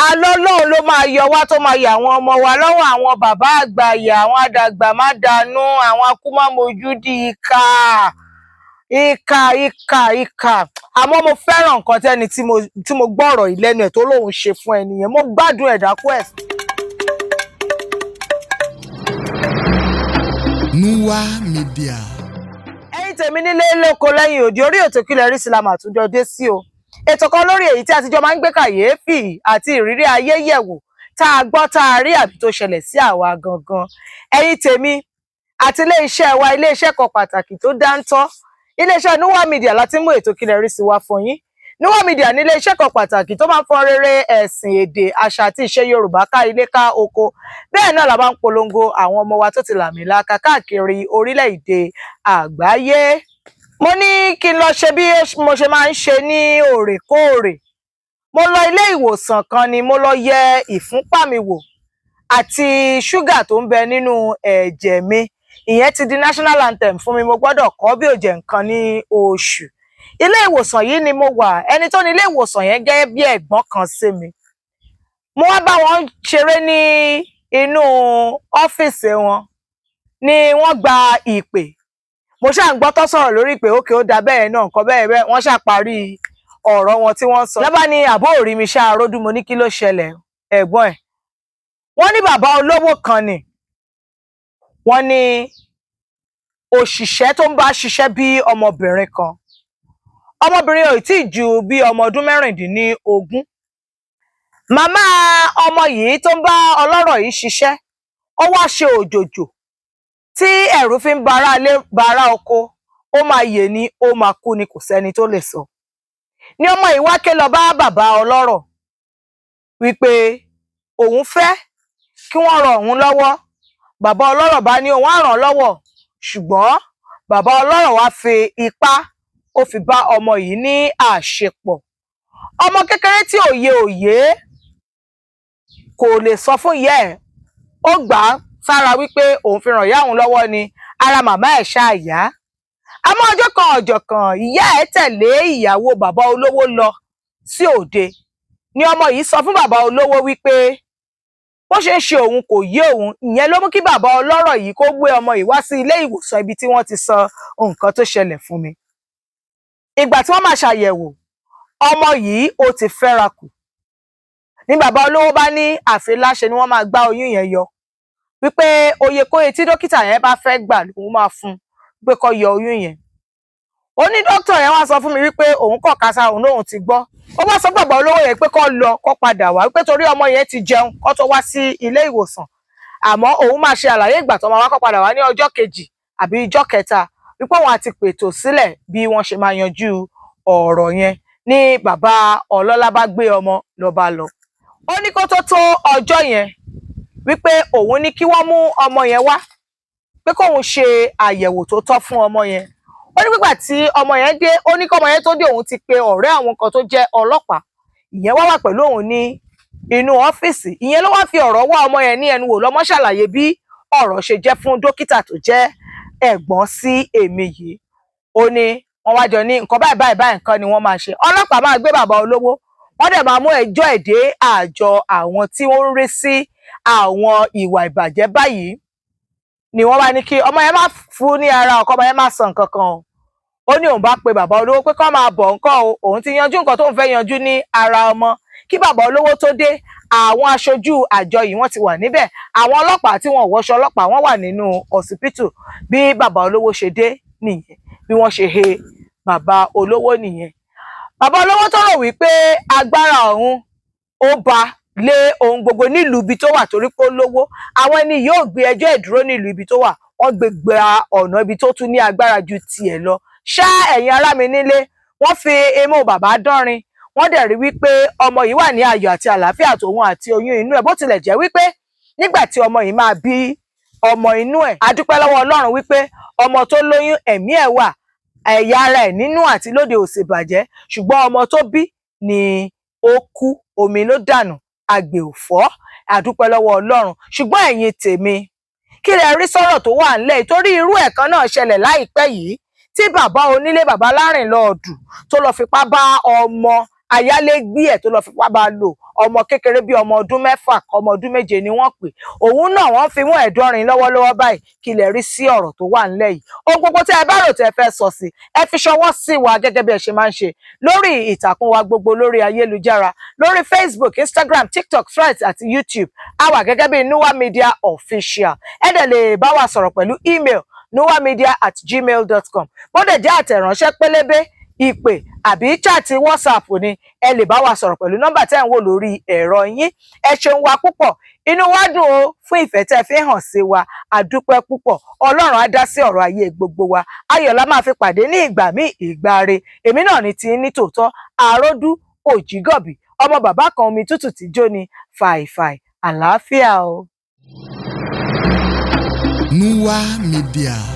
alọ́lọ́run ló máa yọ wá tó máa yọ àwọn ọmọ wa lọ́wọ́ àwọn bàbá àgbàyà, àwọn àdàgbà má dànù, àwọn akúmọ̀mọ́júdì ìkà. Àmọ́ mo fẹ́ràn nǹkan tẹ́ni tí mo gbọ́rọ̀ ìlẹ́nu ẹ̀ tó lóun ṣe fún ẹnìyẹn, mo gbádùn ẹ̀dákú ẹ̀. Nuwa Media. Ẹ̀yin tèmi nílé lóko lẹ́yìn òdì, orí ètò Kílẹ̀ rí sí la mà tún jọ dé sí o. Ètò kan lórí èyí tí a ti jọ máa ń gbé kàyéfì àti ìrírí ayé yẹ̀wò tá a gbọ́ tá a rí àbí tó ṣẹlẹ̀ sí àwa gangan. Ẹ̀yin tèmi àti ilé-iṣẹ́ wa, ilé-iṣẹ́ kan pàtàkì tó dáńtọ́, ilé-iṣẹ́ Nuwa Media láti mú ètò Kílẹ̀ rí sí wa fún yín. Nuwa Media ní ilé-iṣẹ́ kan pàtàkì tó máa ń fọ́n rere ẹ̀sìn, èdè, àṣà àti ìṣe Yorùbá ká ilé ká oko. Bẹ́ẹ̀ náà la máa ń polongo àwọn ọmọ wa tó ti làmìlaka káàkiri orílẹ̀-èdè àgbáyé. Mo ní kí n lọ ṣe bí mo ṣe máa ń ṣe ní òrèkóòrè. Mo lọ ilé ìwòsàn kan ni mo lọ yẹ ìfúnpá mi wò àti ṣúgà tó ń bẹ nínú ẹ̀jẹ̀ mi. Ìyẹn ti di national anthem fún mi, mo gbọ́dọ̀ kọ́ bí ó jẹ́ nǹkan ní oṣù. Ilé ìwòsàn yìí ni mo wà, ẹni tó ní ilé ìwòsàn yẹn gẹ́gẹ́ bí ẹ̀gbọ́n kan sí mi. Mo wá bá wọn ṣeré ní inú ọ́fíìsì wọn ni wọ́n gba ìpè. Mo ṣáà ń gbọ́ tó sọ̀rọ̀ lórí ìpè, ókè ó dá bẹ́ẹ̀ náà nǹkan bẹ́ẹ̀ wọ́n ṣáà parí ọ̀rọ̀ wọn tí wọ́n sọ. Lọ́ba ní àbó òrí mi ṣáà ródú, mo ní kí ló ṣẹlẹ̀ ẹ̀gbọ́n ẹ̀. Wọ́n ní bàbá olówó kan ni. Wọ́n ní òṣìṣẹ́ tó ń bá ṣiṣẹ́ bí ọmọbìnrin kan. Ọmọbìnrin ò tí ì ju bí ọmọ ọdún 16. Màmá ọmọ yìí tó ń bá ọlọ́rọ̀ yìí ṣiṣẹ́, ó wá ṣe òjòjò tí ẹ̀rù fi ń bara ilé bara oko, ó máa yè ni ó máa kú ni kò sẹ́ni tó lè sọ. Ní ọmọ yìí wá ké lọ bá bàbá ọlọ́rọ̀ wípé òun fẹ́ kí wọ́n ràn òun lọ́wọ́. Bàbá ọlọ́rọ̀ bá ní òun á ràn lọ́wọ́, ṣùgbọ́n bàbá ọlọ́rọ̀ wá fi ipá ó fi bá ọmọ yìí ní àṣepọ̀. Ọmọ kékeré tí òye kò lè sọ fún ìyá ẹ̀, ó gbà á sára wípé òun fi ràn ìyá òun lọ́wọ́ ni, ara màmá ẹ̀ ṣáà yá. Àmọ́ ọjọ́ kan ọ̀jọ̀kan ìyá ẹ̀ tẹ̀lé ìyàwó bàbá olówó lọ sí òde. Ni ọmọ yìí sọ fún bàbá olówó wípé bó ṣe ń ṣe òun kò yé òun. Ìyẹn ló mú kí bàbá ọlọ́rọ̀ yìí kó gbé ọmọ yìí wá sí ilé ìwòsàn ibi tí wọ́n ti sọ nǹkan tó ṣẹlẹ̀ fún mi. Ìgbà tí wọ́n máa ṣàyẹ̀wò, ọmọ yìí ó ti fẹ́ra kù. Ní bàbá olówó bá ní àfi láṣẹ ni wọ́n máa gbá oyún yẹn yọ, wípé oyekóye tí dókítà yẹn bá fẹ́ gbà lòun máa fún pé kó yọ oyún yẹn. Ó ní dókítà yẹn wá sọ fún mi wípé òun kọ̀ kásá òun lóun ti gbọ́. Ó wá sọ bàbá olówó yẹn pé kó lọ kó padà wá, wípé torí ọmọ yẹn ti jẹun kó tó wá sí ilé ìwòsàn. Àmọ́ òun máa ṣe àlàyé ìgbà tó máa wá kó padà wá ní ọjọ́ kejì àbí ọjọ́ kẹta, wípé òun àti pètò sílẹ̀ bí wọ́n ṣe máa yanjú ọ̀rọ̀ yẹn. Ní bàbá ọlọ́lá bá gbé ọmọ lọ bá lọ. Ó ní kó tó ọjọ́ yẹn wípé òun ní kí wọ́n mú ọmọ yẹn wá, pé kóun ṣe àyẹ̀wò tó tọ́ fún ọmọ yẹn. Ó ní nígbà tí ọmọ yẹn dé, ó ní kọ́mọ yẹn tó dé òun ti pe ọ̀rẹ́ àwọn kan tó jẹ́ ọlọ́pàá. Ìyẹn wá wà pẹ̀lú òun ní inú ọ́fíìsì. Ìyẹn ló wá fi ọ̀rọ̀ wá ọmọ yẹn ní ẹnu wò, lọ́mọ ṣàlàyé bí ọ̀rọ̀ ṣe jẹ́ fún dókítà tó jẹ́ ẹ̀gbọ́n sí èmi yìí. Ó ní wọ́n wá jọ ní nǹkan báyìí nǹkan ni wọ́n máa ṣe. Ọlọ́pàá máa gbé bàbá olówó, wọ́n dẹ̀ máa mú ẹjọ́ ẹ̀ dé àjọ àwọn tí ó ń rí sí àwọn ìwà ìbàjẹ́ báyìí. Ni wọ́n bá ní kí ọmọ yẹn má fún ní ara ọkọ, ọmọ yẹn má sọ nǹkan kan. Ó ní òun bá pe bàbá olówó pé kó máa bọ̀ nǹkan o, òun ti yanjú nǹkan tó ń fẹ́ yanjú ní ara ọmọ. Kí bàbá olówó tó dé, àwọn aṣojú àjọ yìí wọ́n ti wà níbẹ̀. Àwọn ọlọ́pàá tí wọ́n wọṣọ ọlọ́pàá wọ́n wà nínú ọsibítù. Bí bàbá olówó ṣe dé nìyẹn, bí wọ́n ṣe he bàbá olówó nìyẹn. Bàbá olówó tó rò wípé agbára òun ó ba lé ohun gbogbo nílùú ibi tó wà torí pé ó lówó. Àwọn ẹni yóò gbé ẹjọ́ ìdúró nílùú ibi tó wà, wọ́n gbé gba ọ̀nà ibi tó tún ní agbára ju tiẹ̀ lọ. Ṣá ẹ̀yin ará mi nílé, wọ́n fi imú bàbá dánrin. Wọ́n dẹ̀ rí wípé ọmọ yìí wà ní ayọ̀ àti àlàáfíà tòun àti oyún inú ẹ̀, bó tilẹ̀ jẹ́ wípé nígbà tí ọmọ yìí máa bí ọmọ inú ẹ̀, a dúpẹ́ lọ́wọ́ Ọlọ́run wípé ọmọ tó lóyún ẹ̀mí ẹ̀ wà, ẹ̀yà ara ẹ̀ nínú àti lóde ò sì bàjẹ́. Ṣùgbọ́n ọmọ tó bí ni ó kú, omi ló dànù, àgbè ò fọ́. A dúpẹ́ lọ́wọ́ Ọlọ́run. Ṣùgbọ́n ẹ̀yin tèmi, kí lẹ rí sọ̀rọ̀ tó wà ńlẹ̀ yìí? Torí irú ẹ̀kan náà ṣẹlẹ̀ láìpẹ́ yìí tí bàbá onílé, bàbá Lárìnlọ́ọ̀dù, tó lọ fipá bá ọmọ ayálégbé ẹ̀ tó lọ fipá bá lò ọmọ kékeré bíi ọmọ ọdún 6 ọmọ ọdún 7 ni wọ́n pè òun náà wọ́n fi mú ẹ̀dọ́rin lọ́wọ́lọ́wọ́ báyìí kí lè rí sí ọ̀rọ̀ tó wà ńlẹ̀ yìí ohun gbogbo tí ẹ bá rò tẹ́ fẹ́ sọ sí ẹ fi ṣọwọ́ sí wa gẹ́gẹ́ bí ẹ ṣe máa ń ṣe lórí ìtàkùn wa gbogbo lórí ayélujára lórí Facebook, Instagram, TikTok, Threads àti YouTube a wà gẹ́gẹ́ bí Nuwa Media Official ẹ dẹ̀ lè bá wa sọ̀rọ̀ pẹ̀lú email nuwamedia@gmail.com bóde jẹ́ àtẹ̀ránṣẹ́ pélébé ìpè àbí chaati WhatsApp ni ẹ lè bá wa sọ̀rọ̀ pẹ̀lú nọ́mbà tẹ́ ń wò lórí ẹ̀rọ yín ẹ ṣeun wa púpọ̀ inú wa dùn o fún ìfẹ́ tẹ́ fi hàn sí wa àdúpẹ́ púpọ̀ Ọlọ́run á dá sí ọ̀rọ̀ ayé gbogbo wa ayọ̀ la máa fi pàdé ní ìgbà míì ìgbà re èmi náà ní ti ní tòótọ́ àròdú òjìgọ̀bì ọmọ bàbá kan omi tútù tí jóni fàìfàì àlàáfíà o. Nuwa Media.